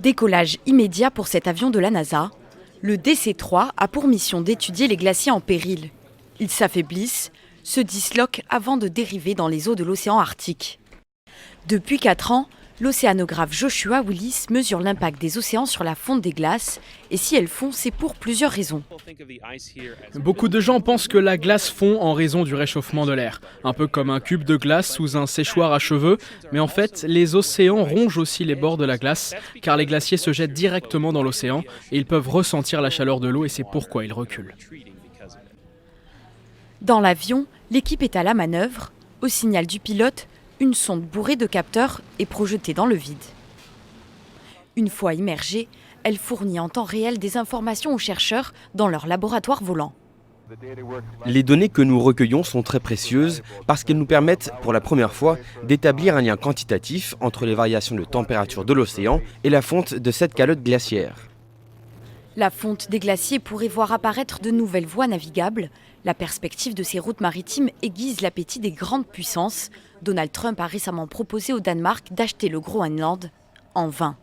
Décollage immédiat pour cet avion de la NASA. Le DC-3 a pour mission d'étudier les glaciers en péril. Ils s'affaiblissent, se disloquent avant de dériver dans les eaux de l'océan Arctique. Depuis 4 ans, l'océanographe Joshua Willis mesure l'impact des océans sur la fonte des glaces. Et si elles fondent, c'est pour plusieurs raisons. Beaucoup de gens pensent que la glace fond en raison du réchauffement de l'air, un peu comme un cube de glace sous un séchoir à cheveux. Mais en fait, les océans rongent aussi les bords de la glace, car les glaciers se jettent directement dans l'océan et ils peuvent ressentir la chaleur de l'eau et c'est pourquoi ils reculent. Dans l'avion, l'équipe est à la manœuvre. Au signal du pilote, une sonde bourrée de capteurs est projetée dans le vide. Une fois immergée, elle fournit en temps réel des informations aux chercheurs dans leur laboratoire volant. Les données que nous recueillons sont très précieuses parce qu'elles nous permettent, pour la première fois, d'établir un lien quantitatif entre les variations de température de l'océan et la fonte de cette calotte glaciaire. La fonte des glaciers pourrait voir apparaître de nouvelles voies navigables. La perspective de ces routes maritimes aiguise l'appétit des grandes puissances. Donald Trump a récemment proposé au Danemark d'acheter le Groenland en vain.